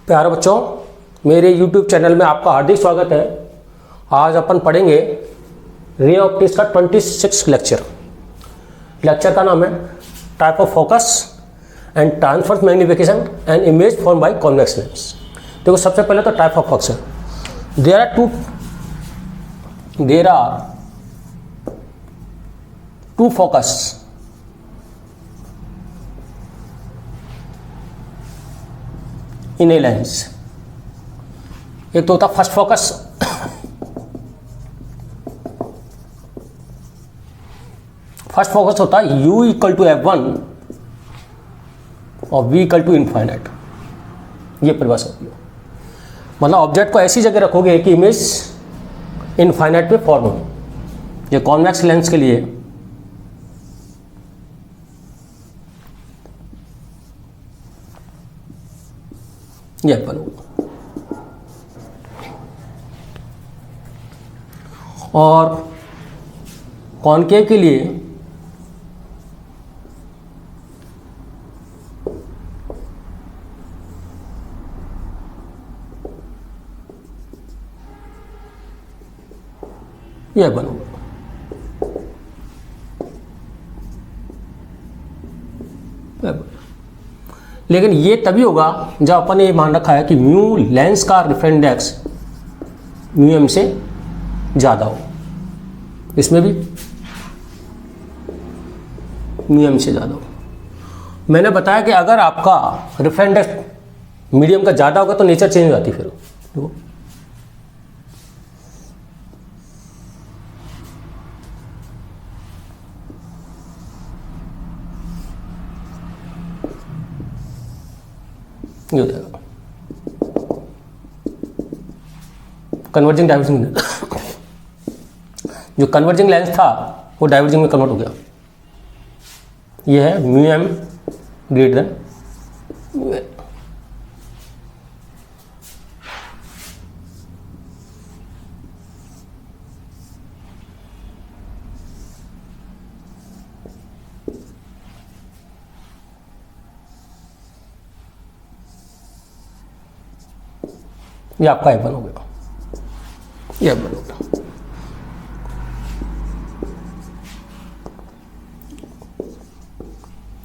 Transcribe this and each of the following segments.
प्यारे बच्चों, मेरे YouTube चैनल में आपका हार्दिक स्वागत है। आज अपन पढ़ेंगे रे ऑप्टिक्स का 26 लेक्चर का नाम है type of focus and transfers magnification and image form by convex lens. देखो, सबसे पहले तो टाइप ऑफ फोकस है। There are two focus in a lens. एक तो होता फर्स्ट फोकस, होता है U इक्वल टू F1 और V इक्वल टू इनफाइनाइट। ये परिभाषा होती है, मतलब ऑब्जेक्ट को ऐसी जगह रखोगे कि इमेज इनफाइनाइट में फॉर्म हो। ये कॉन्वेक्स लेंस के लिए ये F1 होगा, और कॉनकेव के लिए यह बनूंगा। लेकिन ये तभी होगा जब अपन ने मान रखा है कि म्यू लेंस का रिफ्रेक्टेंस म्यू एम से ज़्यादा हो। इसमें भी म्यू एम से ज़्यादा हो। मैंने बताया कि अगर आपका रिफ्रेक्टेंस मीडियम का ज़्यादा होगा तो नेचर चेंज हो जाती है। फिर देखो, ये हो जाएगा कन्वर्जिंग डाइवर्जिंग। जो कन्वर्जिंग लेंस था वो डाइवर्जिंग में कन्वर्ट हो गया। ये है mu M greater than mu L. ये आपका F1 हो गया, ये F1 हो गया।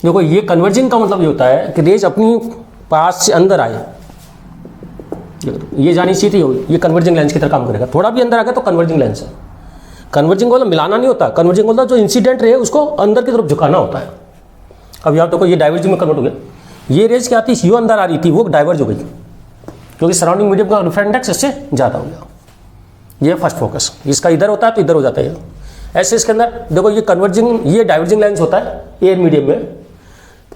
देखो, ये कन्वर्जिंग का मतलब ये होता है कि रेज अपनी पास से अंदर आए। ये जानी चाहिए थी, ये कन्वर्जिंग लेंस की तरह काम करेगा। थोड़ा भी अंदर आ गया तो कन्वर्जिंग लेंस है। कन्वर्जिंग मतलब मिलाना नहीं होता, कन्वर्जिंग मतलब जो इंसिडेंट रे उसको अंदर की तरफ झुकाना होता है। अब यहाँ देखो, ये डाइवर्जिंग में कन्वर्ट हो गया। ये रेज क्या थी, यू अंदर आ रही थी, वो डाइवर्ज हो गई क्योंकि सराउंडिंग मीडियम का रिफ्रेक्टेंस इससे ज़्यादा हो गया। ये फर्स्ट फोकस, इसका इधर होता है तो इधर हो जाता है। ऐसे इसके अंदर देखो, ये कन्वर्जिंग, ये डाइवर्जिंग लेंस होता है एयर मीडियम में,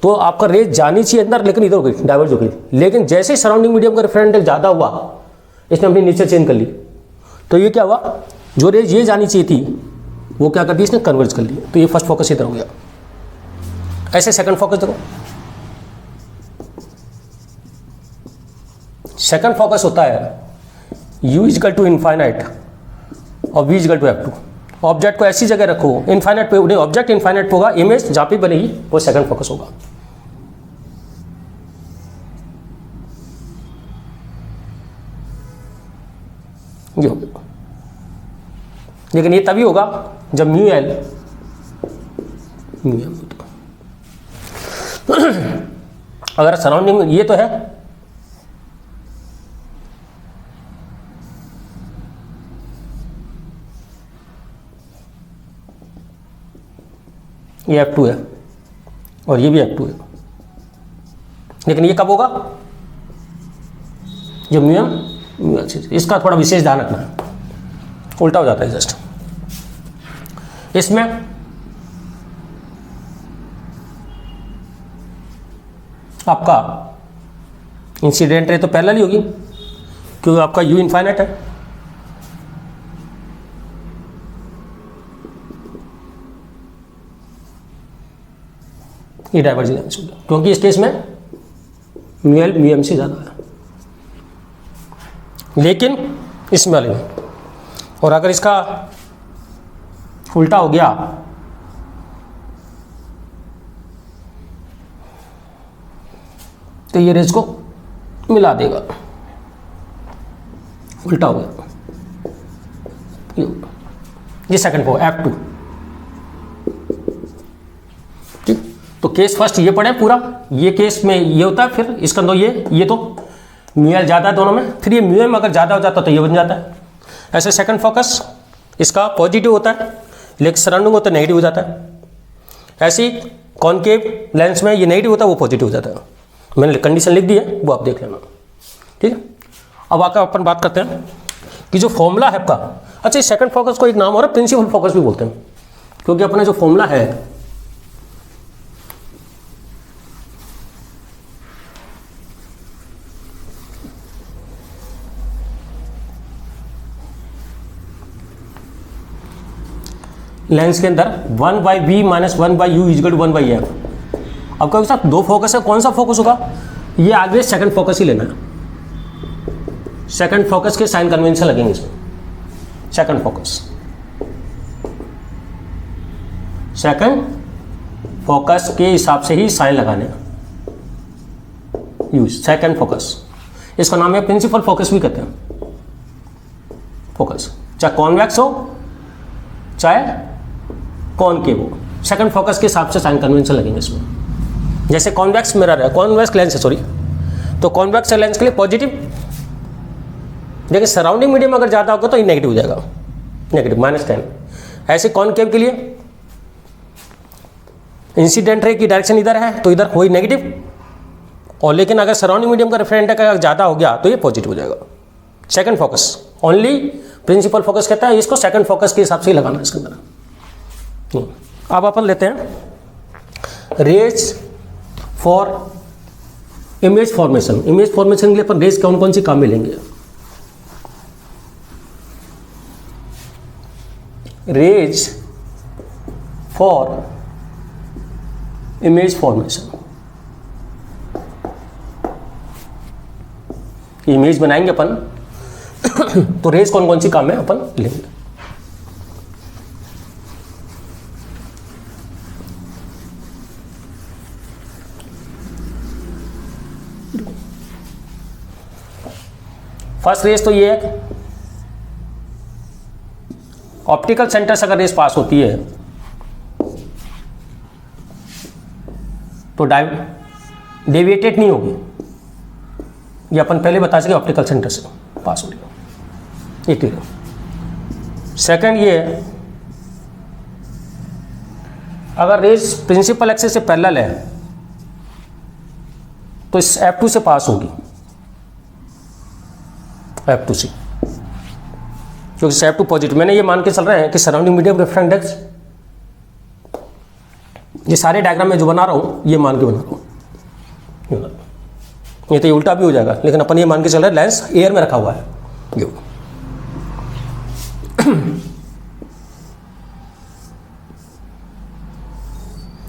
तो आपका रेज जानी चाहिए अंदर, लेकिन इधर हो गई, डाइवर्ज हो गई। लेकिन जैसे ही सराउंडिंग मीडियम का रिफ्रेक्टेंस ज़्यादा हुआ, इसने अपनी नेचर चेंज कर ली। तो ये क्या हुआ, जो रेज ये जानी चाहिए थी वो क्या कर दी, इसने कन्वर्ज कर ली। तो ये फर्स्ट फोकस इधर हो गया। ऐसे सेकंड फोकस देखो, सेकंड फोकस होता है U इक्वल टू इनफाइनाइट और V equal to F2। Object को ऐसी जगह रखो, इनफाइनाइट पे नहीं, ऑब्जेक्ट इनफाइनाइट पे होगा, इमेज जहाँ पे बनेगी वो सेकंड फोकस होगा। ये हो गया। लेकिन ये तभी होगा जब म्यू एल अगर सराउंडिंग ये तो है, ये F2 है और ये भी F2 है। लेकिन ये कब होगा, जब म्यू एल से। इसका थोड़ा विशेष ध्यान रखना है, उल्टा हो जाता है जस्ट। इसमें आपका इंसिडेंट रे तो पहले ही होगी क्योंकि आपका U इनफाइनाइट है। ये डाइवर्जिंग लेंस हो गया क्योंकि इस केस में म्यू एल म्यू एम से ज़्यादा है। लेकिन इसमें वाले में, और अगर इसका उल्टा हो गया तो ये रेज को मिला देगा, उल्टा हो गया ये सेकंड फोकस F2। ठीक, तो केस फर्स्ट ये पढ़े पूरा, ये केस में ये होता है, फिर इसके अंदर ये तो म्यूएल ज़्यादा है दोनों में, फिर ये म्यूएम अगर ज़्यादा हो जाता तो ये बन जाता है। ऐसे सेकंड फोकस इसका पॉजिटिव होता है, लेकिन सराउंडिंग होता है नेगेटिव हो जाता है। ऐसे ही कॉनकेव लेंस में ये नेगेटिव होता है, वो पॉजिटिव हो जाता है। मैंने कंडीशन लिख दी है, वो आप देख लेना। ठीक है, अब आकर अपन बात करते हैं कि जो फॉर्मूला है आपका, अच्छा इस सेकंड फोकस को एक नाम और प्रिंसिपल फोकस भी बोलते हैं, क्योंकि अपना जो फॉर्मूला है लेंस के अंदर 1/v minus 1/u equal to 1/f। अब क्या साथ दो फोकस है, कौन सा फोकस होगा, ये आगे सेकंड फोकस ही लेना है। सेकंड फोकस के साइन कन्वेंशन लगेंगे इसमें। सेकंड फोकस, सेकंड फोकस के हिसाब से ही साइन लगाने हैं, यूज सेकंड फोकस। इसका नाम है प्रिंसिपल फोकस भी कहते हैं। फोकस चाहे कॉन्वेक्स हो चाहे कॉनकेव हो, सेकंड फोकस के हिसाब से साइन कन्वेंशन लगेंगे इसमें। जैसे कॉन्वेक्स मिरर है, कॉन्वेक्स लेंस है सॉरी, तो कॉन्वेक्स लेंस के लिए पॉजिटिव, लेकिन सराउंडिंग मीडियम अगर ज़्यादा होगा तो ये नेगेटिव हो जाएगा, नेगेटिव -10। ऐसे कॉनकेव के लिए इंसिडेंट रे की डायरेक्शन इधर है तो इधर कोई नेगेटिव, और लेकिन अगर सराउंडिंग मीडियम का रिफ्रेक्टेंट का ज़्यादा हो गया तो ये पॉजिटिव हो जाएगा। Second focus only principal focus कहता है, इसको सेकंड फोकस के हिसाब से ही लगाना है इसके अंदर। अब अपन लेते हैं rays for image formation. Image formation के लिए अपन रेज कौन कौन सी काम में लेंगे। रेज फॉर इमेज फॉर्मेशन, इमेज बनाएंगे अपन तो रेज कौन कौन सी काम में अपन लेंगे। फर्स्ट रेज तो ये है, ऑप्टिकल सेंटर से अगर रेज पास होती है तो डेविएटेड नहीं होगी, ये अपन पहले बता सके ऑप्टिकल सेंटर से पास हो रही है, ये क्लियर। सेकंड ये है, अगर रेज प्रिंसिपल एक्सिस से पैरेलल है तो इस F2 से पास होगी, F2 से, क्योंकि F2 पॉजिटिव। मैंने ये मान के चल रहे हैं कि सराउंडिंग मीडियम रेफरेंस इंडेक्स, ये सारे डायग्राम में जो बना रहा हूं ये मान के बना रहा हूं, ये तो ये उल्टा भी हो जाएगा, लेकिन अपन ये मान के चल रहे हैं लेंस एयर में रखा हुआ है ये।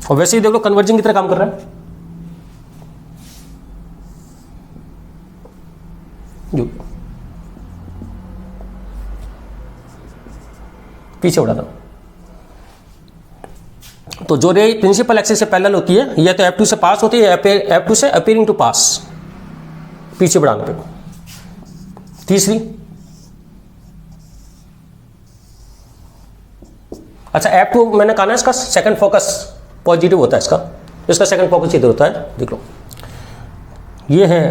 और वैसे ही देख लो कन्वर्जिंग की तरह काम कर रहा है जो पीछे उड़ा था। तो जो रे प्रिंसिपल एक्सिस से पैरेलल होती है या तो F2 से पास होती है, F2 से अपीयरिंग टू पास, पीछे बढ़ाने पे। तीसरी, अच्छा F2 मैंने कहा ना इसका सेकंड फोकस पॉजिटिव होता है, इसका सेकंड फोकस इधर होता है, देख लो ये है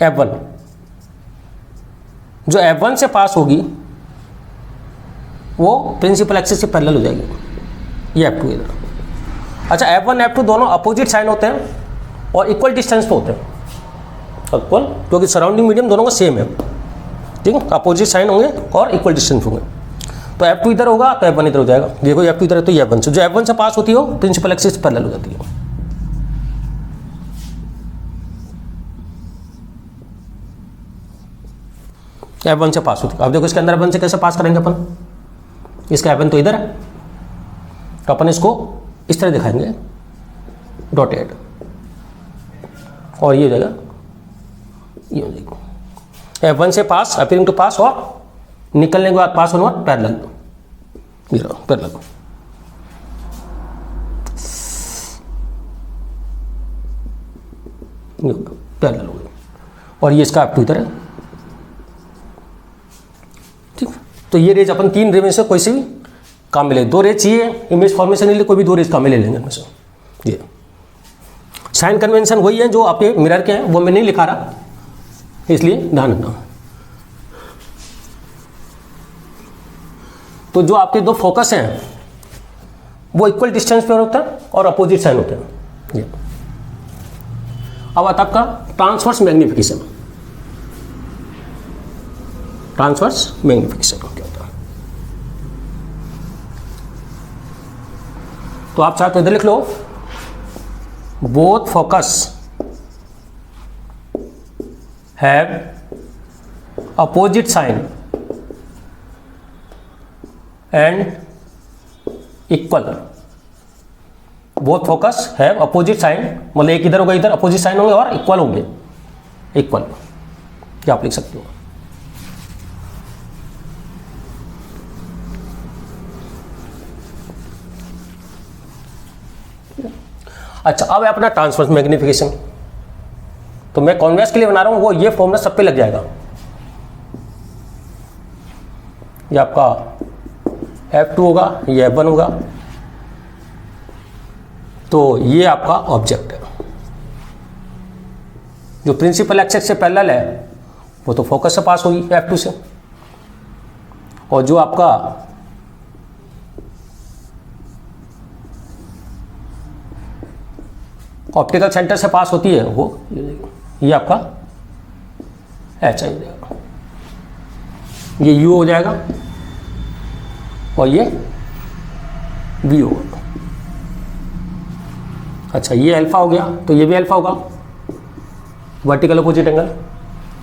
F1, जो F1 से पास होगी वो प्रिंसिपल एक्सिस से पैरेलल हो जाएगी, ये F2 इधर। अच्छा F1 F2 दोनों अपोजिट साइन होते हैं और इक्वल डिस्टेंस पे होते हैं, इक्वल, क्योंकि सराउंडिंग मीडियम दोनों का सेम है, ठीक है, अपोजिट साइन होंगे और इक्वल डिस्टेंस होंगे। तो F2 इधर होगा तो F1 इधर हो जाएगा, देखो F2 इधर है तो ये F1 से, जो F1 से पास होती हो प्रिंसिपल एक्सिस से पैरेलल हो जाती है। F1 से पास होती है। अब देखो इसके अंदर F1 से कैसे पास करेंगे अपन, इसका F1 तो इधर है तो अपन इसको इस तरह दिखाएंगे डॉटेड, और ये हो जाएगा, ये हो जाएगा F1 से पास, अपीयरिंग टू पास, और निकलने के बाद पास होने बाद पैरेलल, पैरेलल। पैरेलल हो गया, और ये इसका F2 इधर है। ठीक, तो ये रेज अपन 3 रे में से कोई से भी काम में ले, 2 रेज चाहिए इमेज फॉर्मेशन के लिए, कोई भी 2 रेज काम में ले लेंगे इनमें से। ये साइन कन्वेंशन वही है जो आपके मिरर के हैं, वो मैं नहीं लिखा रहा, इसलिए ध्यान रखना। तो जो आपके 2 फोकस हैं वो इक्वल डिस्टेंस पर होता है और अपोजिट साइन होते हैं। ये अब आता आपका ट्रांसवर्स मैग्निफिकेशन। ट्रांसवर्स मैग्निफिकेशन क्या होता है? तो आप चाहे तो इधर लिख लो, both focus have opposite sign and equal. Both focus have opposite sign, मतलब एक इधर होगा, इधर अपोजिट साइन होंगे और इक्वल होंगे। इक्वल क्या आप लिख सकते हो? अच्छा, अब है अपना ट्रांसवर्स मैग्निफिकेशन। तो मैं कॉन्वेक्स के लिए बना रहा हूं, वो ये फॉर्मूला सब पे लग जाएगा। ये आपका F2 होगा, ये F1 होगा। तो ये आपका ऑब्जेक्ट है, जो प्रिंसिपल एक्सिस से पैरेलल है वो तो फोकस से पास होगी F2 से, और जो आपका ऑप्टिकल सेंटर से पास होती है वो ये आपका HI हो जाएगा, ये U हो जाएगा और ये V होगा। अच्छा, ये अल्फा हो गया तो ये भी अल्फा होगा, वर्टिकल अपोजिट एंगल।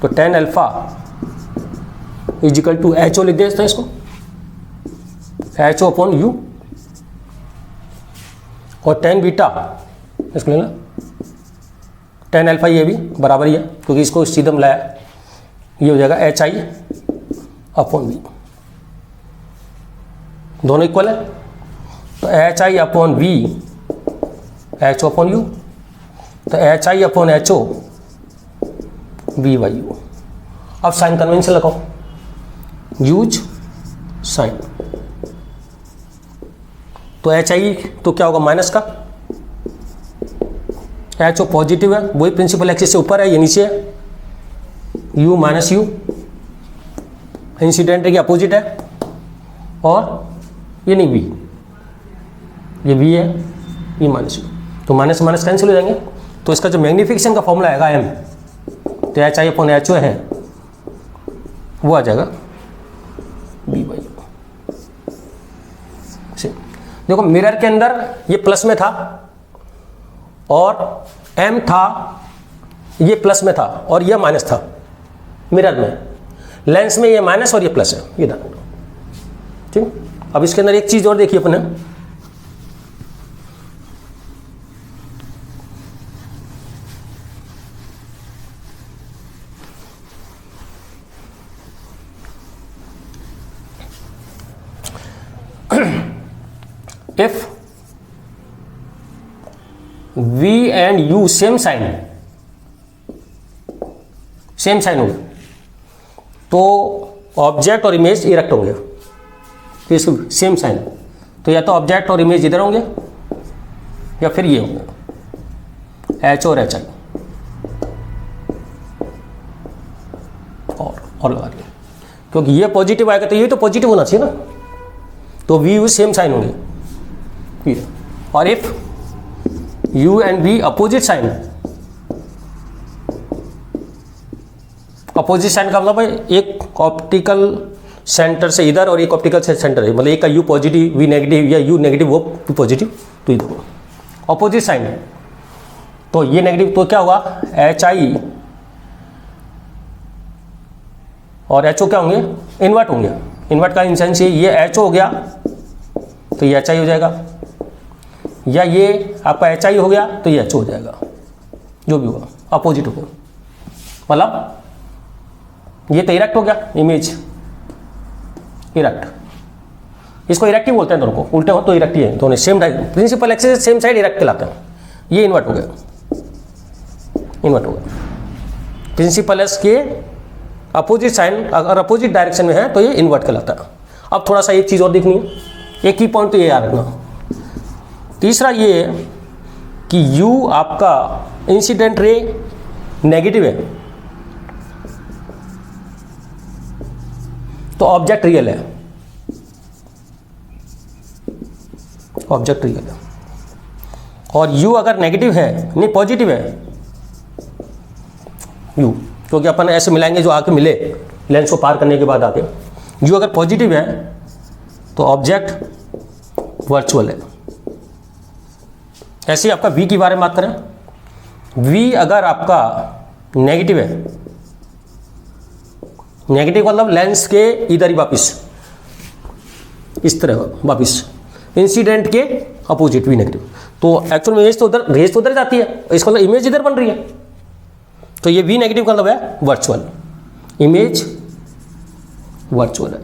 तो tan alpha equal to HO लिख देते हैं इसको, HO अपॉन U, और tan बीटा इसको लेना tan अल्फा, ये भी बराबर ही है क्योंकि इसको सीधा मिलाया, ये हो जाएगा HI अपॉन V, दोनों इक्वल है। तो HI upon V HO upon U, तो HI upon HO V by U। अब साइन कन्वेंशन लगाओ, यूज साइन। तो HI तो क्या होगा माइनस का, HO पॉजिटिव है, वही प्रिंसिपल एक्सिस से ऊपर है, ये नीचे है, U माइनस U इंसिडेंट के अपोजिट है, और ये नहीं V, ये V है, ये माइनस U, तो माइनस माइनस कैंसिल हो जाएंगे। तो इसका जो मैग्निफिकेशन का फॉर्मूला आएगा M, तो HI अपॉन HO है वो आ जाएगा B बाई U। देखो मिरर के अंदर ये प्लस में था और M था, ये प्लस में था और यह माइनस था मिरर में, लेंस में ये माइनस और ये प्लस है, ये ध्यान रखो। ठीक, अब इसके अंदर एक चीज और देखिए अपने, if V and U same sign होंगे तो ऑब्जेक्ट और इमेज इरेक्ट होंगे। तो इसको सेम साइन, तो या तो ऑब्जेक्ट और इमेज इधर होंगे या फिर ये होंगे HO और HI, और लगा दिया, क्योंकि ये पॉजिटिव आएगा तो ये तो पॉजिटिव होना चाहिए ना, तो V U सेम साइन होंगे। और if U and V opposite sign, opposite sign का मतलब है एक ऑप्टिकल सेंटर से इधर और एक ऑप्टिकल से सेंटर है, मतलब एक का U पॉजिटिव V नेगेटिव या U नेगेटिव वो पॉजिटिव, तो इधर अपोजिट साइन, तो ये नेगेटिव, तो क्या होगा HI और HO क्या होंगे, इन्वर्ट होंगे। इन्वर्ट का इंसेंस ये HO हो गया तो ये HI हो जाएगा, या ये आपका HI हो गया तो ये HO हो जाएगा, जो भी होगा अपोजिट हो गया, मतलब ये तो इरेक्ट हो गया, इमेज इरेक्ट, इसको इरेक्ट ही बोलते हैं दोनों को, उल्टे हो तो इरेक्ट ही है, दोनों same principal axis same side erect कहलाते हैं। ये इन्वर्ट हो गया इन्वर्ट होगा। प्रिंसिपल एस के अपोजिट साइन अगर अपोजिट डायरेक्शन में है तो ये इन्वर्ट कहलाता है। अब थोड़ा सा एक चीज़ और देखनी है, एक की पॉइंट तो ये याद रखना। तीसरा ये कि U आपका इंसिडेंट रे नेगेटिव है तो ऑब्जेक्ट रियल है, ऑब्जेक्ट रियल है। और U अगर नेगेटिव है, नहीं पॉजिटिव है U, क्योंकि अपन ऐसे मिलाएंगे जो आके मिले लेंस को पार करने के बाद आके। U अगर पॉजिटिव है तो ऑब्जेक्ट वर्चुअल है। ऐसे ही आपका V के बारे में बात करें, V अगर आपका नेगेटिव है, नेगेटिव मतलब लेंस के इधर ही वापिस इस तरह वापिस इंसिडेंट के अपोजिट V नेगेटिव, तो एक्चुअल में इमेज तो उधर, रेज तो उधर जाती है, इसका मतलब इमेज इधर बन रही है, तो ये V नेगेटिव का मतलब है वर्चुअल, इमेज वर्चुअल है।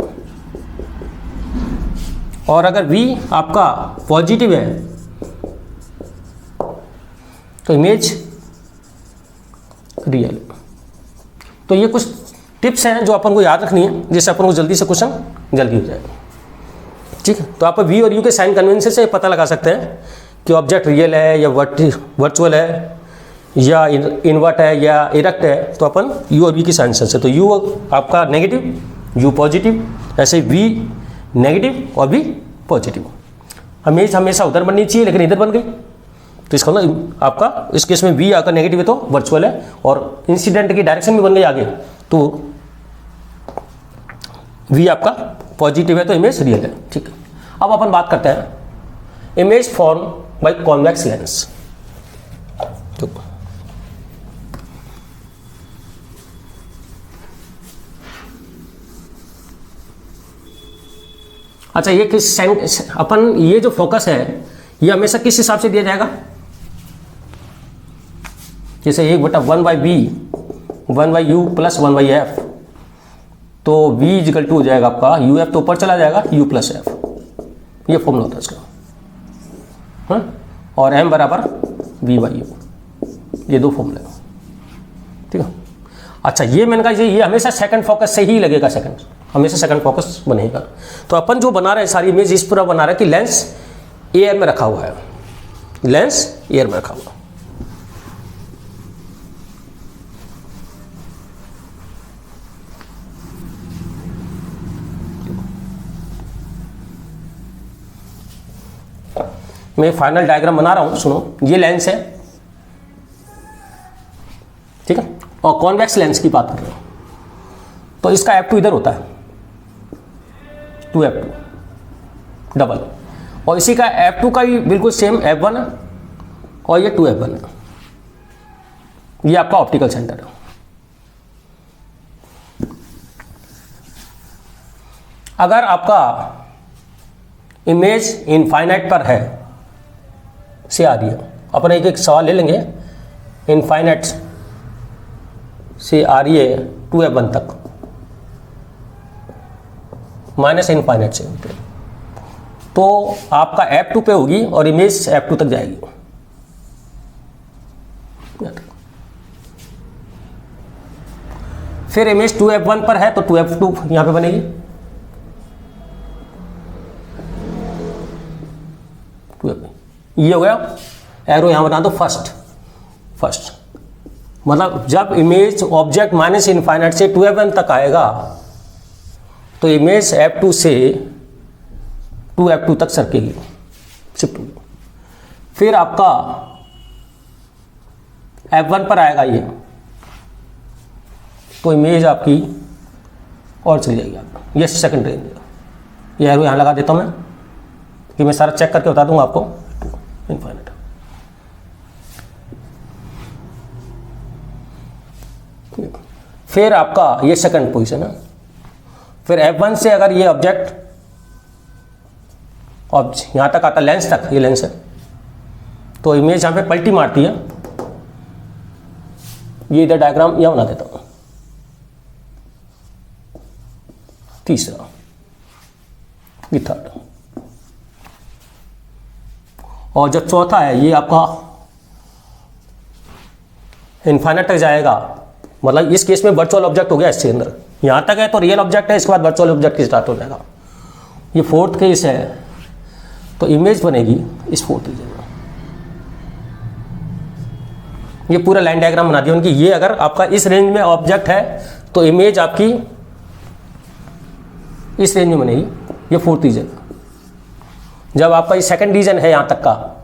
और अगर V आपका पॉजिटिव है तो इमेज रियल है। तो ये कुछ टिप्स हैं जो अपन को याद रखनी है, जिससे अपन को जल्दी से क्वेश्चन जल्दी हो जाएगा। ठीक है, तो आप V और U के साइन कन्वेंशन से पता लगा सकते हैं कि ऑब्जेक्ट रियल है या वर्चुअल है या इन्वर्ट है या इरेक्ट है। तो अपन U और V की साइन से, तो U आपका नेगेटिव, U पॉजिटिव, ऐसे V नेगेटिव और V पॉजिटिव। इमेज हमेशा उधर बननी चाहिए लेकिन इधर बन गई, तो इसका मतलब आपका इस केस में V अगर नेगेटिव है तो वर्चुअल है, और इंसिडेंट की डायरेक्शन भी बन गई आगे, तो V आपका पॉजिटिव है तो इमेज रियल है। ठीक है, अब अपन बात करते हैं image form by convex lens. अच्छा, ये किस अपन ये जो फोकस है ये हमेशा किस हिसाब से दिया जाएगा, जैसे 1/1/V 1/U प्लस 1/F, तो V इक्वल टू हो जाएगा आपका UF, तो ऊपर चला जाएगा U प्लस F, ये फॉर्मूला होता है इसका, हाँ? और M बराबर V/U, ये दो फॉर्मूले। ठीक है, अच्छा ये मैंने कहा ये हमेशा सेकंड फोकस से ही लगेगा, सेकंड हमेशा सेकंड फोकस बनेगा। तो अपन जो बना रहे हैं सारी इमेज इस पूरा बना रहे हैं कि लेंस एयर में रखा हुआ है, लेंस एयर में रखा हुआ। मैं फाइनल डायग्राम बना रहा हूं, सुनो। ये लेंस है, ठीक है, और कॉन्वेक्स लेंस की बात कर रहे हैं, तो इसका F2 इधर होता है 2F2 डबल, और इसी का F2 का भी बिल्कुल सेम F1 है, और ये 2F1 है। ये आपका ऑप्टिकल सेंटर है। अगर आपका इमेज इनफाइनाइट पर है से आ रही है, अपन एक एक सवाल ले लेंगे। इनफाइनाइट से आ रही है 2F1 तक, माइनस इनफाइनाइट से, तो आपका F2 पे होगी और इमेज F2 तक जाएगी। फिर इमेज 2F1 पर है तो 2F2 यहां पे बनेगी, 2F, ये हो गया। एरो यहां बना दो फर्स्ट, मतलब जब इमेज ऑब्जेक्ट माइनस इनफाइनाइट से 2F1 तक आएगा तो इमेज F2 से 2F2 तक सरकेगी, शिफ्ट होगी। फिर आपका F1 पर आएगा ये, तो इमेज आपकी और चली जाएगी आपको, ये सेकंड रेंज। ये एरो यहाँ लगा देता हूँ मैं कि मैं सारा चेक करके बता दूंगा आपको। इनफाइनाइट, फिर आपका ये सेकंड पोजीशन है। फिर F1 से अगर ये ऑब्जेक्ट यहां तक आता, लेंस तक, ये लेंस है, तो इमेज यहां पे पलटी मारती है। ये इधर डायग्राम यहां बना देता हूं। तीसरा, ये थर्ड, और जो चौथा है ये आपका इन्फाइनाइट तक जाएगा, मतलब इस केस में वर्चुअल ऑब्जेक्ट हो गया इसके अंदर, यहाँ तक है तो रियल ऑब्जेक्ट है, इसके बाद वर्चुअल ऑब्जेक्ट की स्टार्ट हो जाएगा। ये फोर्थ केस है, तो इमेज बनेगी इस फोर्थ रीजन में। ये पूरा लाइन डायग्राम बना दिया उनकी। ये अगर आपका इस रेंज में ऑब्जेक्ट है तो इमेज आपकी इस रेंज में बनेगी, ये फोर्थ रीजन। जब आपका ये सेकंड रीजन है यहाँ तक का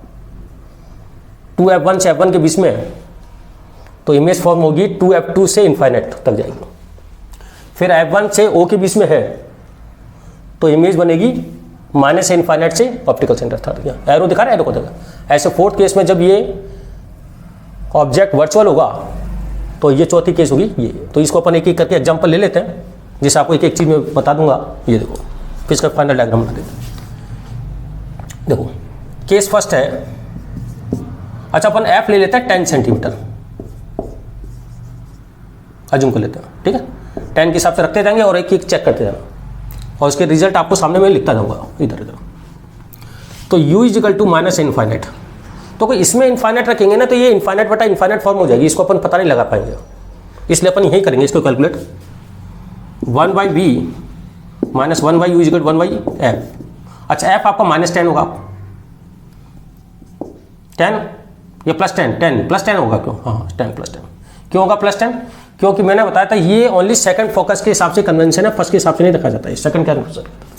2f1 से f1 के बीच में, तो इमेज फॉर्म होगी 2f2 से इन्फाइनाइट तक जाएगी। फिर f1 से o के बीच में है तो इमेज बनेगी माइनस इन्फाइनाइट से ऑप्टिकल सेंटर था। एरो दिखा रहा है, एरो को देखा। ऐसे फोर्थ केस में जब ये ऑब्जेक्ट वर्चुअल होगा तो ये चौथी केस होगी ये। तो इसको अपन एक एक करके एग्जांपल ले लेते हैं, जिससे आपको एक एक चीज़ में बता दूंगा। ये देखो, फिर इसका फाइनल डायग्राम बना देते हैं। देखो केस फर्स्ट है, अच्छा अपन एफ ले लेते हैं 10 सेंटीमीटर, अज्यूम कर लेते हैं, ठीक है। 10 के हिसाब से रखते जाएंगे और एक एक चेक करते जाना, और उसके रिजल्ट आपको सामने में लिखता जाऊंगा इधर इधर। तो u equal to minus infinite, तो कोई इसमें इन्फाइनाइट रखेंगे ना तो ये इन्फाइनाइट बटा इन्फाइनाइट फॉर्म हो जाएगी, इसको अपन पता नहीं लगा पाएंगे, इसलिए अपन यही करेंगे इसको calculate. 1/v minus 1/u is equal 1/f। अच्छा f आपका -10 होगा, 10 या +10, 10 +10 होगा। क्यों? हाँ 10 +10 क्यों होगा +10? क्योंकि मैंने बताया था ये ओनली सेकंड फोकस के हिसाब से कन्वेंशन है, फर्स्ट के हिसाब से नहीं रखा जाता है। सेकंड क्या,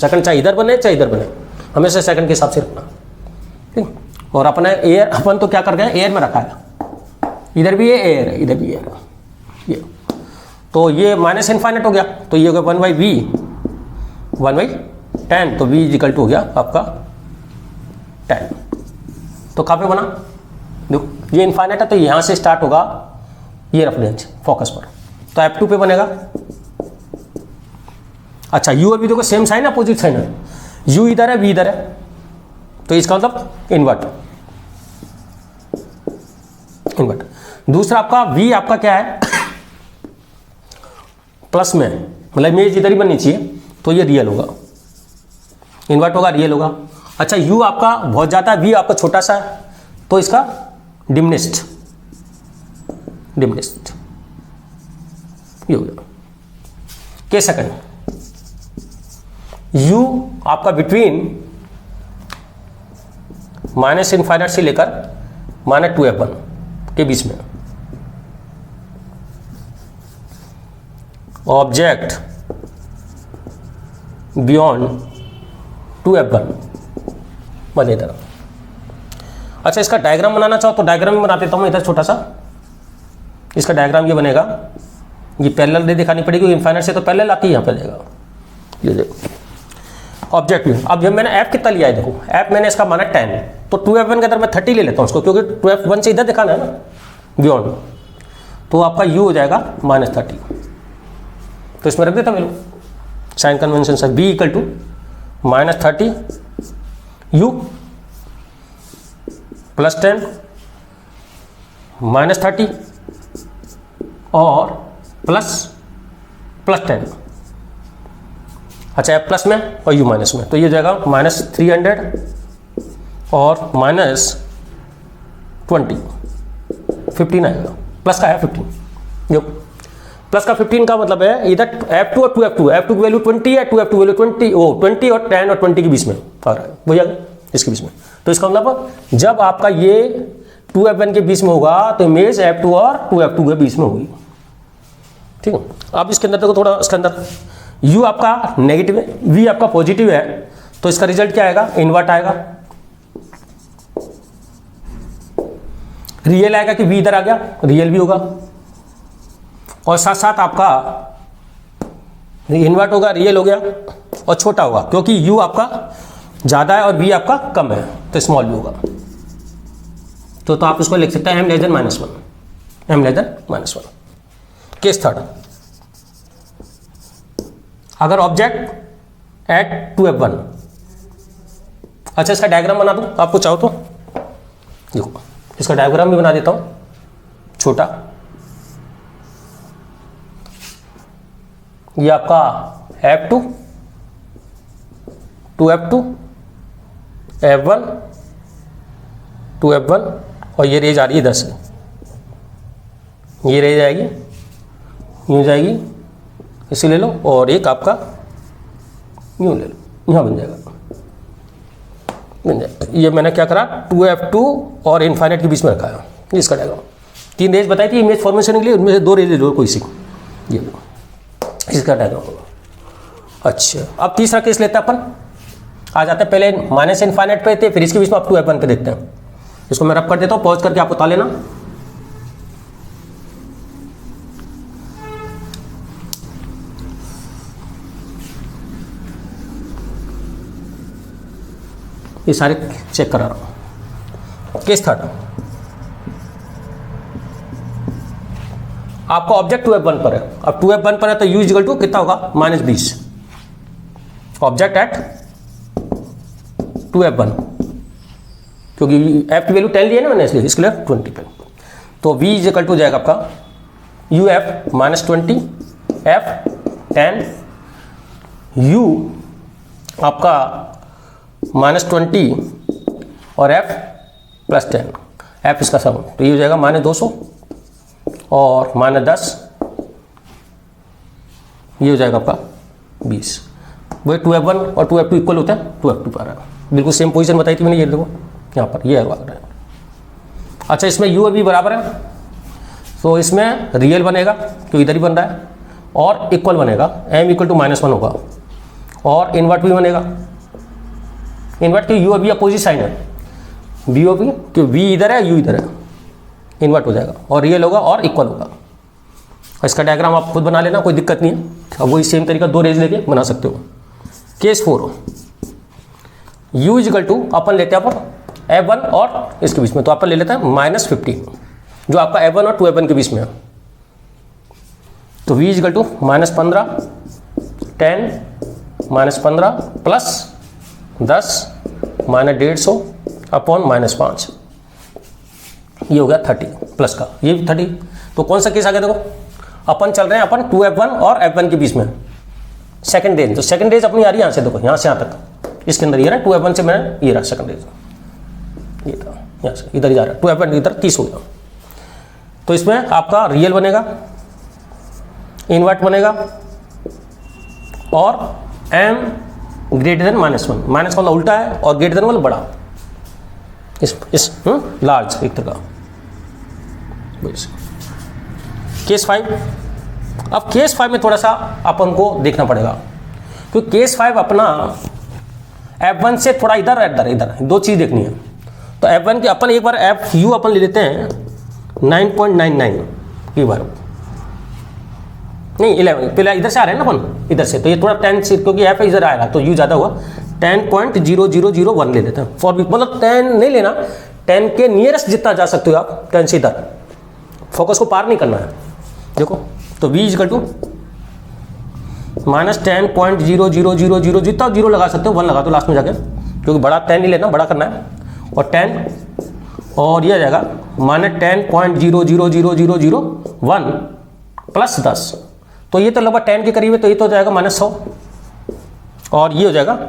सेकंड चाहे इधर बने चाहे इधर बने, हमेशा सेकंड के हिसाब से रखना, ठीक। और अपने एयर, अपन तो क्या कर गए, एयर में रखा है, इधर भी है एयर है, इधर भी एयर है, ये। तो ये माइनस इन्फाइनाइट हो गया, तो ये हो गया 1/v 1/10, तो v इक्वल टू हो गया आपका 10। तो कहाँ पे बना, देखो ये इन्फाइनाइट है तो यहाँ से स्टार्ट होगा ये रेफरेंस फोकस पर, तो f2 पे बनेगा। अच्छा u और v देखो सेम साइन है, अपोजिट साइन है, u इधर है v इधर है, तो इसका मतलब इन्वर्ट। दूसरा आपका v आपका क्या है, प्लस में, मतलब इमेज इधर ही बननी चाहिए, तो ये रियल होगा, इन्वर्ट होगा, रियल होगा। अच्छा u आपका बहुत ज़्यादा है, v आपका छोटा सा है, तो इसका डिमनिस्ट ये हो गया। के सेकंड u आपका बिटवीन माइनस इन्फाइनाइट से लेकर -2f1 के बीच में, ऑब्जेक्ट बियॉन्ड 2f1 बने इधर। अच्छा इसका डायग्राम बनाना चाहो तो डायग्राम भी बना देता हूँ इधर छोटा सा। इसका डायग्राम ये बनेगा, ये पैरेलल नहीं दिखानी पड़ेगी, इन्फाइनाइट से तो पैरेलल आती है, यहाँ पे जाएगा। ये देखो ऑब्जेक्ट में, अब जब मैंने f कितना लिया है, देखो f मैंने इसका माना 10, तो 2f1 के अंदर मैं 30 ले लेता हूँ उसको, क्योंकि 2f1 से इधर दिखाना है ना बियॉन्ड, तो आपका u हो जाएगा -30। तो इसमें रख देता मैं साइन कन्वेंशन से, b इक्वल टू -30 u +10 -30 और +10। अच्छा f प्लस में और u माइनस में, तो ये जाएगा -300 और -20 15 आएगा, प्लस का है 15। जो प्लस का 15 का मतलब है इधर f2 और 2f2, f2 की वैल्यू 20 है, 2f2 वैल्यू 20 और 10 और 20 के बीच में आ रहा है, वही इसके बीच में। तो इसका मतलब जब आपका ये 2f1 के बीच में होगा तो इमेज f2 और 2f2 के बीच में होगी, ठीक है। अब इसके अंदर देखो थोड़ा, इसके अंदर u आपका नेगेटिव है, v आपका पॉजिटिव है, तो इसका रिजल्ट क्या आएगा, इन्वर्ट आएगा। रियल आएगा कि v इधर आ गया, रियल भी होगा, और साथ साथ आपका इन्वर्ट होगा, रियल हो गया, और छोटा होगा क्योंकि u आपका ज़्यादा है और v आपका कम है, तो स्मॉल भी होगा। तो आप इसको लिख सकते हैं m <-1, m <-1। केस थर्ड, अगर ऑब्जेक्ट एट 2f1, अच्छा इसका डायग्राम बना दूं आपको चाहो तो, देखो इसका डायग्राम भी बना देता हूं छोटा। ये आपका f2 2f2 f1 2f1 और ये रेज आ रही है इधर से, ये रह जाएगी, यूँ जाएगी, इसे ले लो, और एक आपका यूँ ले लो, यहाँ बन जाएगा। ये मैंने क्या करा, 2f2 और इनफाइनाइट के बीच में रखा है इसका डायग्राम। 3 रेज बताई थी इमेज फॉर्मेशन के लिए, उनमें से 2 रेज ले लो कोई सी, ये लो, इसका डायग्राम होगा। अच्छा, अब तीसरा केस लेते हैं अपन, आ जाते हैं पहले माइनस इनफाइनाइट पे थे, फिर इसके बीच में अब 2f1 पे देखते हैं। इसको मैं रब कर देता हूँ, पॉज करके आप बता लेना। ये सारे चेक करा रहा हूँ। केस थर्ड, आपका ऑब्जेक्ट 2f1 पर है। अब 2f1 पर है तो u इक्वल टू कितना होगा, -20। ऑब्जेक्ट एट 2f1, क्योंकि f की वैल्यू 10 ली है ना मैंने, इसलिए इसके लिए 20 पे। तो v इक्वल टू जाएगा आपका uf -20 f 10 u आपका -20 और f +10, f इसका सम, तो ये हो जाएगा -200 और -10, ये हो जाएगा आपका 20। वही 2f1 और 2f2 इक्वल होता है, 2f2 पर आ रहा है। बिल्कुल सेम पोजीशन बताई थी मैंने, ये देखो यहाँ पर ये है। अच्छा, इसमें u और v बराबर है, तो इसमें रियल बनेगा क्योंकि इधर ही बन रहा है, और इक्वल बनेगा, m इक्वल टू -1 होगा, और इन्वर्ट भी बनेगा। इन्वर्ट क्यों, u और v अपोजिट साइन है, v और v, क्यों v इधर है u इधर है, इन्वर्ट हो जाएगा, और रियल होगा और इक्वल होगा। इसका डायग्राम आप खुद बना लेना, कोई दिक्कत नहीं है। अब वही सेम तरीका 2 रेज लेके बना सकते हो। केस 4, u इक्वल टू अपन लेते हैं अपन f1 और इसके बीच में, तो अपन ले लेते हैं -15, जो आपका f1 और 2f1 के बीच में है। तो v equal to -15 10 -15 plus 10 -150 upon -5, ये हो गया 30 प्लस का, ये भी 30। तो कौन सा केस आ गया, देखो अपन चल रहे हैं अपन 2f1 और f1 के बीच में, सेकंड रेंज। तो सेकंड रेंज अपनी आ रही है यहाँ से, देखो यहाँ से यहाँ तक, इसके अंदर ये रहा 2f1 से मैंने ये रहा सेकंड रेंज, ये था यहाँ से इधर ही जा रहा है, 2f1 इधर 30 हो गया। तो इसमें आपका रियल बनेगा, इन्वर्ट बनेगा, और m ग्रेटर देन -1, -1 वाला उल्टा है और ग्रेटर देन वाला बड़ा, इस लार्ज एक तरह का। केस 5, अब केस 5 में थोड़ा सा अपन को देखना पड़ेगा, क्योंकि केस 5 अपना f1 से थोड़ा इधर इधर 2 चीज़ देखनी है। तो f1 की अपन एक बार fu अपन ले लेते हैं 9.99 की बार, नहीं 11, पहले इधर से आ रहे हैं ना अपन, इधर से, तो ये थोड़ा 10 से, क्योंकि f इधर आएगा तो u ज़्यादा हुआ, 10.0001 ले लेते हैं फॉर बी, मतलब 10 नहीं लेना, 10 के नियरेस्ट जितना जा सकते हो आप, 10 से इधर, फोकस को पार नहीं करना है। देखो तो v इक्वल टू -10.0000 जितना 0 लगा सकते हो, 1 लगा दो लास्ट में जाके, क्योंकि बड़ा 10 नहीं लेना, बड़ा करना है, और 10, और ये आ जाएगा -10.000001 प्लस 10, तो ये तो लगभग 10 के करीब है, तो ये तो हो जाएगा -100, और ये हो जाएगा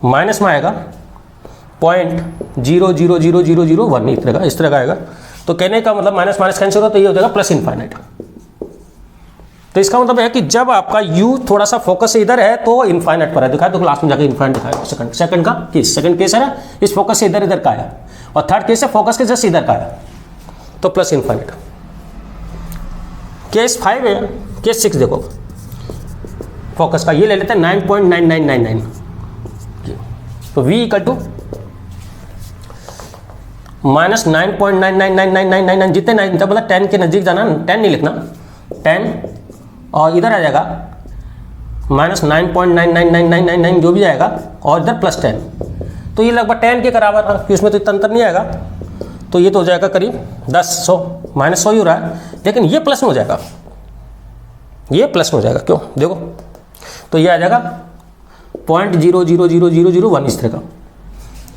माइनस में आएगा 0.000001, इस तरह का आएगा। तो कहने का मतलब माइनस माइनस कैंसिल होगा, तो ये हो जाएगा प्लस इनफाइनाइट। तो इसका मतलब है कि जब आपका u थोड़ा सा फोकस से इधर है तो इनफाइनाइट पर है, दिखाया तो लास्ट में जाकर इनफाइनाइट दिखाएगा। सेकंड का केस, सेकंड केस है ना, इस फोकस से इधर का है, और थर्ड केस है फोकस के जस्ट इधर का है, तो प्लस इनफाइनाइट। केस 5 है, केस 6 देखो फोकस का, ये ले लेते हैं 9.9999, तो v इक्वल टू -9.999999, जितने 9 जब बोला 10 के नज़दीक जाना, 10 नहीं लिखना, 10 और इधर आ जाएगा -9.999999 जो भी आएगा, और इधर +10, तो ये लगभग 10 के बराबर है, कि उसमें तो इतना अंतर नहीं आएगा, तो ये तो हो जाएगा करीब 10 -100 ही हो रहा है, लेकिन ये प्लस में हो जाएगा, ये प्लस में हो जाएगा, क्यों देखो, तो ये आ जाएगा 0.000001 इस तरह का,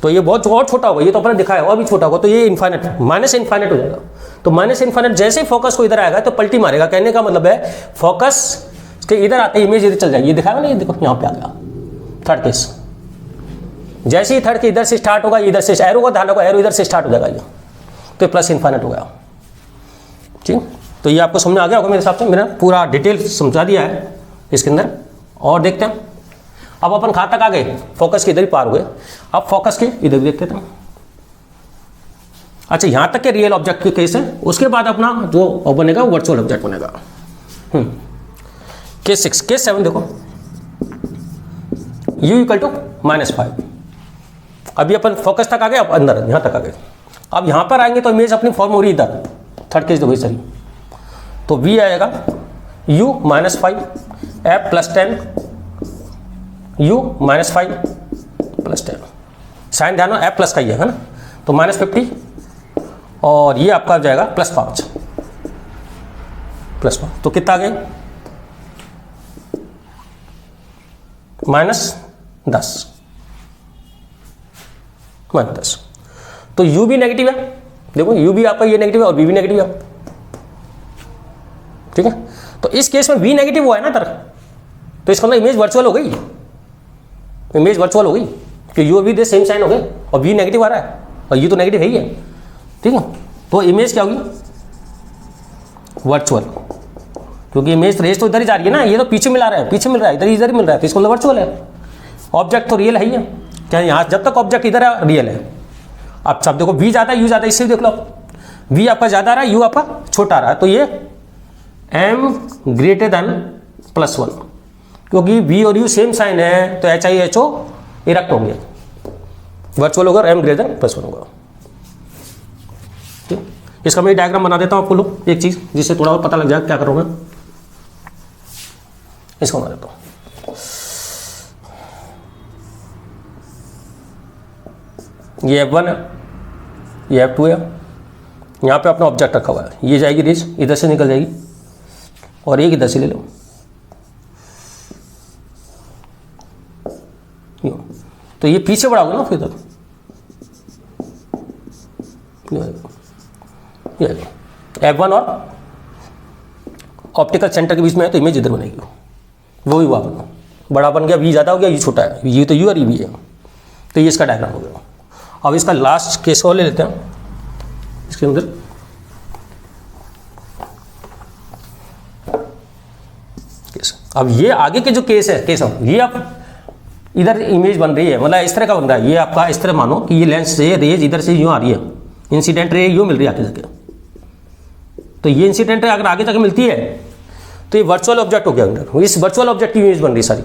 तो ये बहुत और छोटा होगा, ये तो अपने दिखाया और भी छोटा होगा, तो ये इनफाइनाइट माइनस इनफाइनाइट हो जाएगा। तो माइनस इनफाइनाइट जैसे ही फोकस को इधर आएगा तो पलटी मारेगा, कहने का मतलब है फोकस के इधर आते ही इमेज इधर चल जाएगी, ये दिखाया ना, ये देखो यहाँ पे आ गया थर्ड केस। जैसे ही थर्ड के इधर से स्टार्ट होगा, इधर से एरो का ध्यान होगा, एरो इधर से स्टार्ट हो जाएगा, ये तो प्लस इनफाइनाइट हो गया। ठीक, तो ये आपको समझ में आ गया होगा मेरे हिसाब से, मैंने पूरा डिटेल समझा दिया है इसके अंदर। और देखते हैं अब अपन कहाँ तक आ गए, फोकस के इधर ही पार हुए, अब फोकस के इधर भी देखते थे। अच्छा, यहाँ तक के रियल ऑब्जेक्ट के केस है, उसके बाद अपना जो बनेगा वर्चुअल ऑब्जेक्ट बनेगा। केस 6, केस 7 देखो, u इक्वल टू -5। अभी अपन फोकस तक आ गए, अब अंदर यहाँ तक आ गए। अब यहाँ पर आएंगे तो इमेज अपनी फॉर्म हो रही इधर, थर्ड केस देखो सही, तो v आएगा u -5 f + 10 u -5 + 10, साइन ध्यान f प्लस का ही है ना, तो -50 और ये आपका जाएगा +5 तो कितना आ गया -10 -10। तो u भी नेगेटिव है, देखो u भी आपका ये नेगेटिव है और v भी नेगेटिव है, ठीक है। तो इस केस में v नेगेटिव हुआ है ना इधर, तो इसका मतलब इमेज वर्चुअल हो गई, इमेज वर्चुअल हो गई कि u भी दे सेम साइन हो गए और v नेगेटिव आ रहा है और ये तो नेगेटिव है ही है, ठीक है। तो इमेज क्या होगी वर्चुअल, क्योंकि इमेज रेस तो इधर ही जा रही है ना, ये तो पीछे मिला रहा है, पीछे मिल रहा है, इधर ही मिल रहा है, तो इसको मतलब वर्चुअल है। ऑब्जेक्ट तो रियल है ही है, क्या यहाँ जब तक ऑब्जेक्ट इधर है रियल है। अब सब देखो v ज़्यादा है u ज़्यादा, इससे देख लो v आपका ज़्यादा आ रहा है u आपका छोटा आ रहा है, तो ये m > +1, क्योंकि v और u सेम साइन है तो HIHO इरेक्ट हो गया, वर्चुअल होगा, m > +1 होगा। ठीक, इसका मैं डायग्राम बना देता हूँ आपको लोग, एक चीज़ जिससे थोड़ा और पता लग जाए क्या कर रहा हूँ मैं, इसको बना देता हूँ। ये F1 है, ये F2 है, यहाँ पे अपना ऑब्जेक्ट रखा हुआ है, ये जाएगी रेस इधर से निकल जाएगी और एक इधर से ले लो, तो ये पीछे बढ़ा होगा ना फिर इधर, F1 और ऑप्टिकल सेंटर के बीच में है तो इमेज इधर बनेगी, वो ही हुआ अपना, बड़ा बन गया, v ज़्यादा हो गया, ये छोटा है, ये तो u और v है, तो ये इसका डायग्राम हो गया। अब इसका लास्ट केस और ले लेते हैं इसके अंदर, केस। अब ये आगे के जो केस है, केस ये अब इधर इमेज बन रही है, मतलब इस तरह का बन रहा है, ये आपका इस तरह मानो कि ये लेंस से रेज इधर से यूँ आ रही है, इंसिडेंट रे यूँ मिल रही है आगे जाके, तो ये इंसिडेंट रे अगर आगे जाके मिलती है तो ये वर्चुअल ऑब्जेक्ट हो गया अंदर, इस वर्चुअल ऑब्जेक्ट की इमेज बन रही है सारी,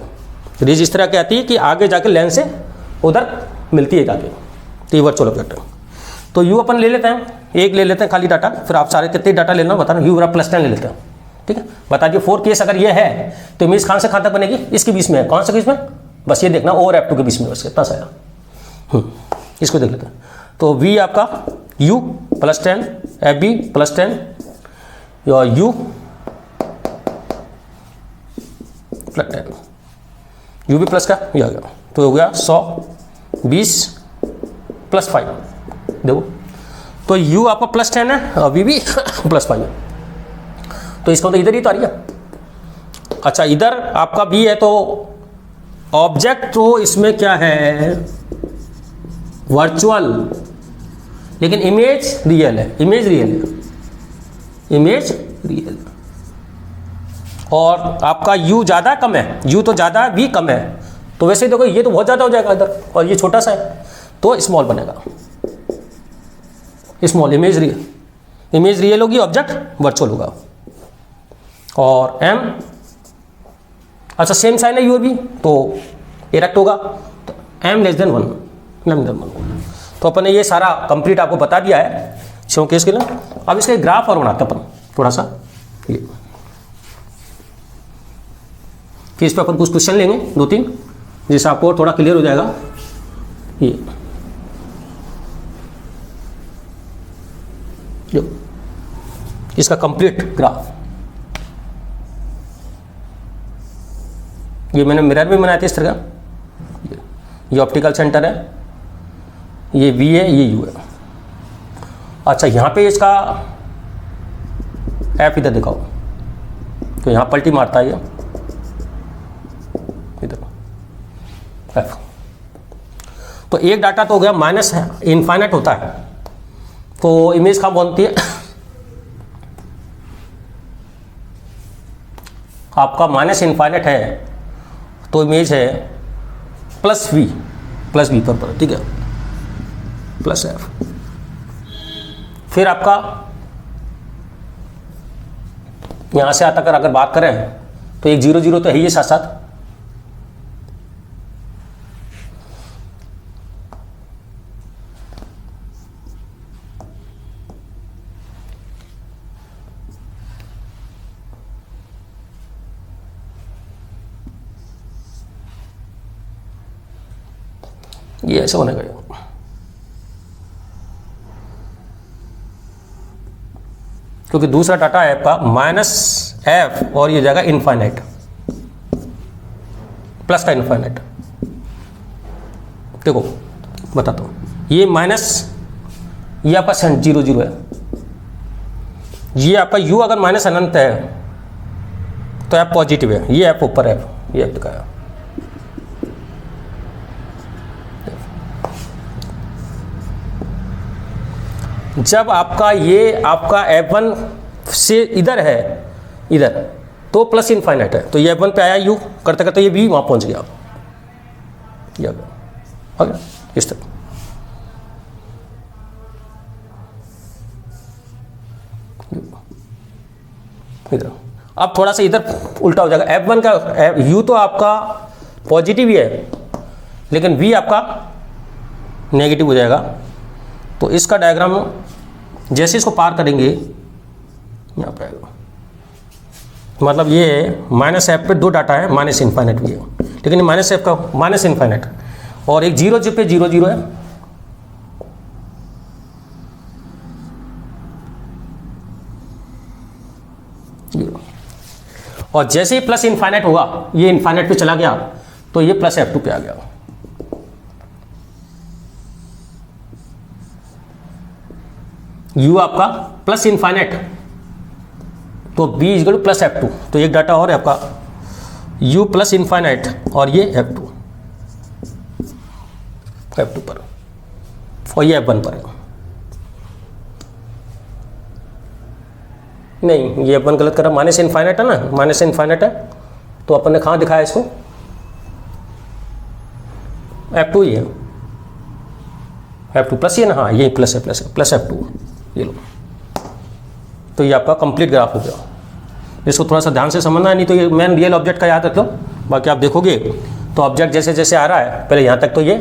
रेज इस तरह की आती है कि आगे जाके लेंस से उधर मिलती है जाके, तो ये वर्चुअल ऑब्जेक्ट है। तो यू अपन ले लेते हैं, एक ले लेते हैं खाली डाटा, फिर आप सारे कितने डाटा लेना बताना, यू +10 ले लेते हैं, ठीक है। बता दिए 4 केस अगर ये है तो इमेज कहाँ से कहाँ तक बनेगी, इसके बीच में है, कौन से बीच में, बस ये देखना और F2 के बीच में, बस कितना सा है, इसको देख लेते हैं। तो V आपका U +10, FB +10 और U +10, U भी प्लस का ये आ गया, तो हो गया 120 + 5, देखो तो U आपका +10 है और V भी +5 है, तो इसका तो इधर ही तो आ रही है। अच्छा, इधर आपका B है तो ऑब्जेक्ट तो इसमें क्या है वर्चुअल, लेकिन इमेज रियल है, इमेज रियल है, इमेज रियल है। और आपका U ज़्यादा कम है, U तो ज़्यादा है, V कम है, तो वैसे ही देखो ये तो बहुत ज़्यादा हो जाएगा इधर और ये छोटा सा है, तो स्मॉल बनेगा, स्मॉल इमेज रियल होगी, ऑब्जेक्ट वर्चुअल होगा। और M, अच्छा सेम साइन है U भी, तो इरेक्ट होगा, तो M < 1 तो अपन ने ये सारा कंप्लीट आपको बता दिया है शो केस के लिए। अब इसका ग्राफ और बनाते हैं अपन थोड़ा सा, ये फिर इस पर अपन कुछ क्वेश्चन लेंगे 2-3, जिससे आपको थोड़ा क्लियर हो जाएगा। ये जो इसका कंप्लीट ग्राफ, ये मैंने मिरर में बनाया था इस तरह का, ये ऑप्टिकल सेंटर है, ये V है, ये U है। अच्छा, यहाँ पे इसका F इधर दिखाओ, तो यहाँ पलटी मारता है ये इधर F, तो एक डाटा तो हो गया माइनस है, इनफाइनाइट होता है, तो इमेज कहाँ बनती है आपका माइनस इन्फाइनाइट है तो इमेज है प्लस वी पर, ठीक है, प्लस एफ। फिर आपका यहाँ से आता अगर बात करें तो एक 0 0 तो है ही साथ साथ, ये ऐसे होने गए, क्योंकि दूसरा डाटा है आपका माइनस एफ और ये जाएगा इनफाइनाइट, प्लस का इनफाइनाइट। देखो बताता हूँ, ये माइनस, ये आपका 0 0 है, ये आपका u अगर माइनस अनंत है तो ऐप पॉजिटिव है, ये ऐप ऊपर है, ये ऐप दिखाया। जब आपका ये आपका F1 से इधर है, इधर तो प्लस इनफाइनाइट है, तो ये F1 पे आया u, करते करते ये v वहाँ पहुँच गया, ये आ गया इस तरह। इधर अब थोड़ा सा इधर उल्टा हो जाएगा, F1 का u तो आपका पॉजिटिव ही है लेकिन v आपका नेगेटिव हो जाएगा। तो इसका डायग्राम जैसे इसको पार करेंगे यहाँ पे आएगा, मतलब ये माइनस एफ पे 2 डाटा है, माइनस इनफाइनाइट भी है, लेकिन माइनस एफ का माइनस इनफाइनाइट, और एक 0 पे 0 0 है, और जैसे ही प्लस इनफाइनाइट होगा, ये इनफाइनाइट पे चला गया तो ये प्लस F2 पे आ गया। u आपका प्लस इनफाइनाइट तो b इक्वल प्लस F2, तो एक डाटा और है आपका u प्लस इनफाइनाइट और ये F2 पर, और ये F1 पर है। नहीं, ये F1 गलत कर रहा, माइनस इनफाइनाइट है ना, माइनस इनफाइनाइट है तो अपन ने कहाँ दिखाया इसको, F2 ही है, F2 प्लस ही है ना, हाँ ये प्लस है, प्लस F2, ये लो। तो ये आपका कंप्लीट ग्राफ हो गया। इसको थोड़ा सा ध्यान से समझना है, नहीं तो ये मेन रियल ऑब्जेक्ट का याद रख लो, बाकी आप देखोगे तो ऑब्जेक्ट जैसे जैसे आ रहा है, पहले यहाँ तक तो ये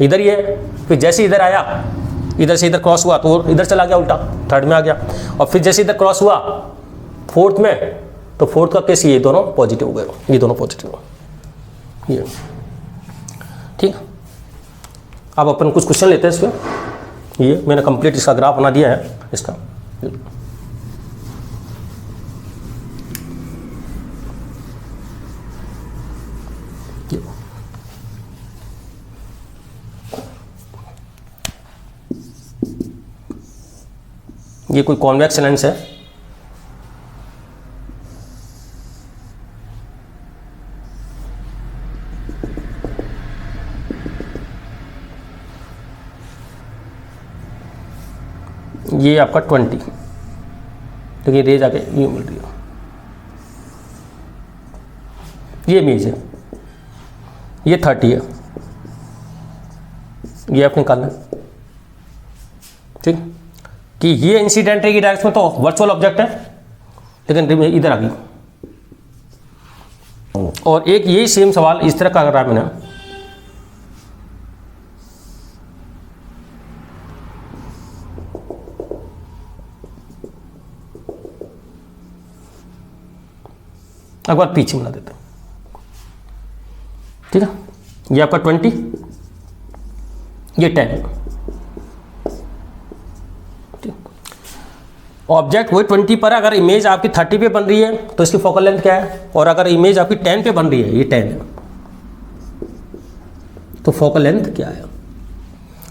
इधर ही है, फिर जैसे इधर आया, इधर से इधर क्रॉस हुआ तो इधर चला गया, उल्टा थर्ड में आ गया, और फिर जैसे इधर क्रॉस हुआ फोर्थ में, तो फोर्थ का केस ये दोनों पॉजिटिव हो गए, ये दोनों पॉजिटिव हो, ये ठीक। अब अपन कुछ क्वेश्चन लेते हैं इसमें, ये मैंने कंप्लीट इसका ग्राफ बना दिया है इसका। ये कोई कॉन्वेक्स लेंस है, ये आपका 20, तो ये रेज आके ये मिल रही है, ये इमेज है, ये 30 है, ये आप निकालना ठीक, कि ये इंसिडेंट है, ये डायरेक्शन में तो वर्चुअल ऑब्जेक्ट है, लेकिन इधर आ गई। और एक यही सेम सवाल इस तरह का कर रहा है मैंने, एक बार पीछे मिला देते हैं, ठीक है। ये आपका 20, ये 10, ऑब्जेक्ट वही 20 पर है, अगर इमेज आपकी 30 पे बन रही है तो इसकी फोकल लेंथ क्या है, और अगर इमेज आपकी 10 पे बन रही है, ये 10 है, तो फोकल लेंथ क्या है।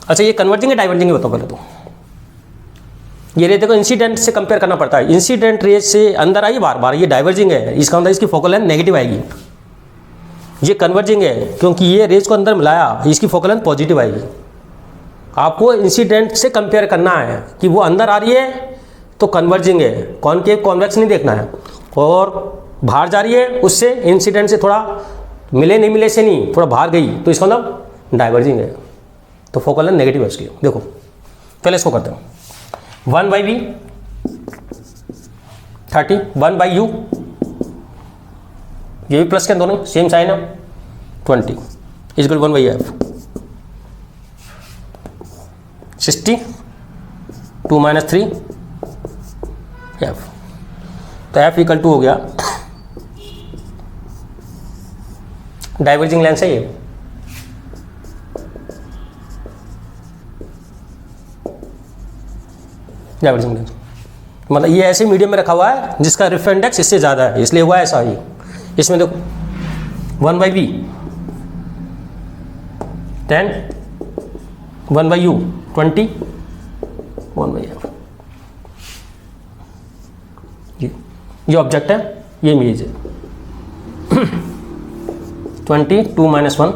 अच्छा, ये कन्वर्जिंग है डाइवर्जिंग है बताओ पहले तो। ये रे देखो इंसिडेंट से कंपेयर करना पड़ता है, इंसिडेंट रेज से अंदर आई बार बार, ये डाइवर्जिंग है, इसका मतलब इसकी फोकल लेंथ नेगेटिव आएगी। ये कन्वर्जिंग है क्योंकि ये रेज को अंदर मिलाया, इसकी फोकल लेंथ पॉजिटिव आएगी। आपको इंसिडेंट से कंपेयर करना है कि वो अंदर आ रही है तो कन्वर्जिंग है, कॉनकेव कॉन्वेक्स नहीं देखना है। और बाहर जा रही है, उससे इंसिडेंट से थोड़ा मिले नहीं मिले से नहीं, थोड़ा बाहर गई, तो इसका मतलब डाइवर्जिंग है, तो फोकल लेंथ नेगेटिव है उसकी। देखो पहले इसको करते हैं, 1/v 30, 1/u, ये भी प्लस के दोनों सेम साइन है, 20 इक्वल 1/f, 60 2 - 3 f, तो f = हो गया डाइवर्जिंग लेंस है ये। डाइवर्जिंग लेंस मतलब ये ऐसे मीडियम में रखा हुआ है जिसका रिफ्रेक्टिव इंडेक्स इससे ज़्यादा है, इसलिए हुआ ऐसा ही। इसमें देखो 1/v 10, 1/u 20, 1/f, ये ऑब्जेक्ट है, ये इमेज है। 20 2 - 1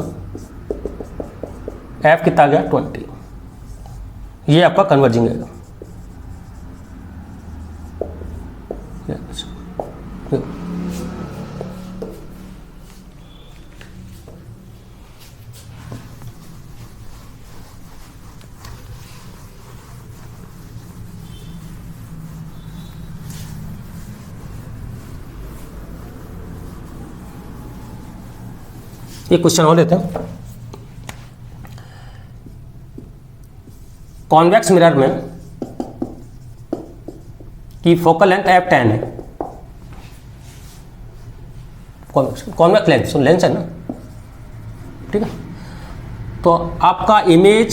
f कितना आ गया 20, ये आपका कन्वर्जिंग है। एक क्वेश्चन और लेते हैं। कॉन्वेक्स मिरर में की फोकल लेंथ f10 है, कॉन्वेक्स लेंस लेंस है ना, ठीक है। तो आपका इमेज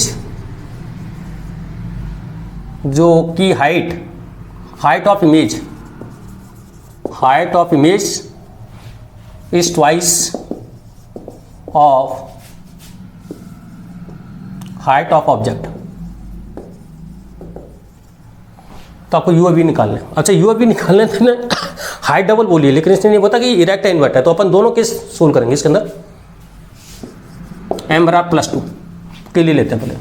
जो की height of image is twice of height of object, तो आपको यूएवी निकालना है। अच्छा यूएवी निकालने थे ना, हाइट डबल बोलिए, लेकिन इसने नहीं बताया कि इरेक्ट है इन्वर्ट है, तो अपन दोनों केस सोल्व करेंगे इसके अंदर। m = +2 के लिए लेते हैं पहले,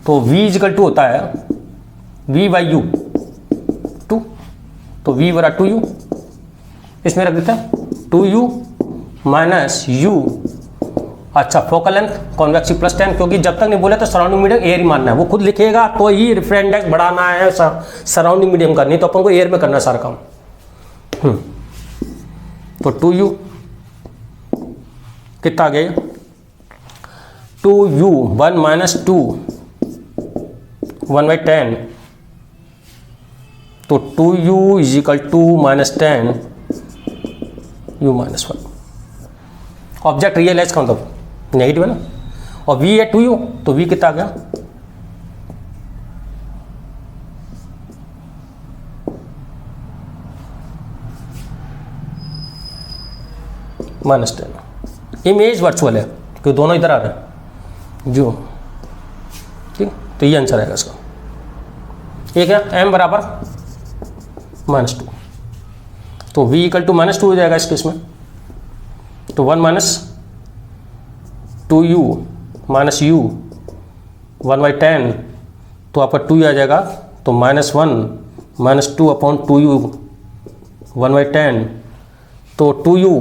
तो v = होता है v/u 2, तो v = 2u, इसमें रख देते हैं 2u - u। अच्छा फोकल लेंथ कॉन्वेक्स +10, क्योंकि जब तक नहीं बोले तो सराउंडिंग मीडियम एयर ही मानना है, वो खुद लिखेगा तो ही रिफ्रेक्टिव इंडेक्स बढ़ाना है सराउंडिंग मीडियम का, नहीं तो अपन को एयर में करना है सारा काम। तो 2u कितना आ गया 2u 1 - 2 1/10, तो 2u = 2 - 10 u - 1। Object real as का मतलब नेगेटिव है ना, और v है 2u, तो v कितना आ गया -10। इमेज वर्चुअल है क्योंकि दोनों इधर आ रहे हैं जो, ठीक, तो ये आंसर आएगा इसका। ठीक है, m = -2, तो v = -2 हो जाएगा इस केस में, तो 1 - 2u - u 1/10, तो आपका 2 आ जाएगा, तो -1 - 2/2u 1/10, तो 2u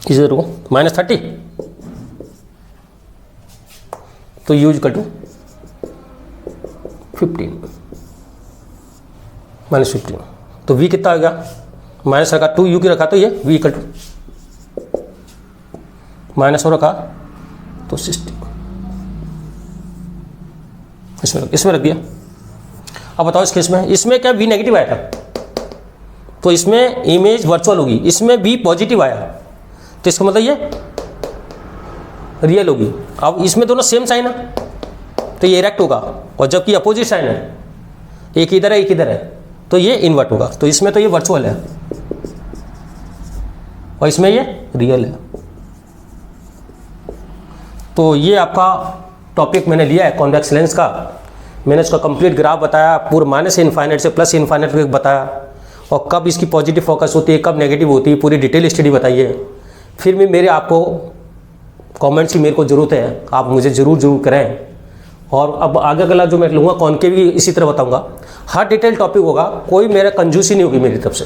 इधर को -30, तो u = 15 -15, तो v कितना आ गया माइनस रखा 2u की रखा, तो ये v = माइनस हो रखा तो 60, इसमें रख दिया। अब बताओ इस केस में, इसमें क्या v नेगेटिव आया था, तो इसमें इमेज वर्चुअल होगी, इसमें v पॉजिटिव आया, तो इसका मतलब ये रियल होगी। अब इसमें दोनों सेम साइन है तो ये इरेक्ट होगा, और जबकि अपोजिट साइन है, एक इधर है एक इधर है, तो ये इन्वर्ट होगा। तो इसमें तो ये वर्चुअल है और इसमें ये रियल है। तो ये आपका टॉपिक मैंने लिया है कॉन्वेक्स लेंस का। मैंने इसका कंप्लीट ग्राफ बताया, पूरा -∞ से +∞ तक बताया, और कब इसकी पॉजिटिव फोकस होती है कब नेगेटिव होती है, पूरी डिटेल स्टडी बताई है। फिर भी मेरे आपको कमेंट्स की मेरे को ज़रूरत है, आप मुझे ज़रूर करें। और अब आगे अगला जो मैं लूँगा कॉनकेव भी इसी तरह बताऊँगा। हर डिटेल टॉपिक होगा, कोई मेरा कंजूसी नहीं होगी मेरी तरफ से।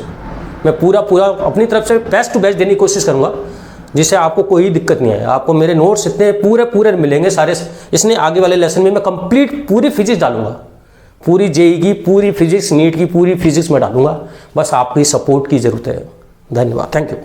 मैं पूरा अपनी तरफ से बेस्ट टू बेस्ट देने की कोशिश करूँगा, जिससे आपको कोई दिक्कत नहीं आए। आपको मेरे नोट्स इतने पूरे मिलेंगे सारे, इसने आगे वाले लेसन में मैं कंप्लीट पूरी फिजिक्स डालूंगा, पूरी जेई की पूरी फिजिक्स, नीट की पूरी फिजिक्स में डालूंगा। बस आपकी सपोर्ट की ज़रूरत है। धन्यवाद, थैंक यू।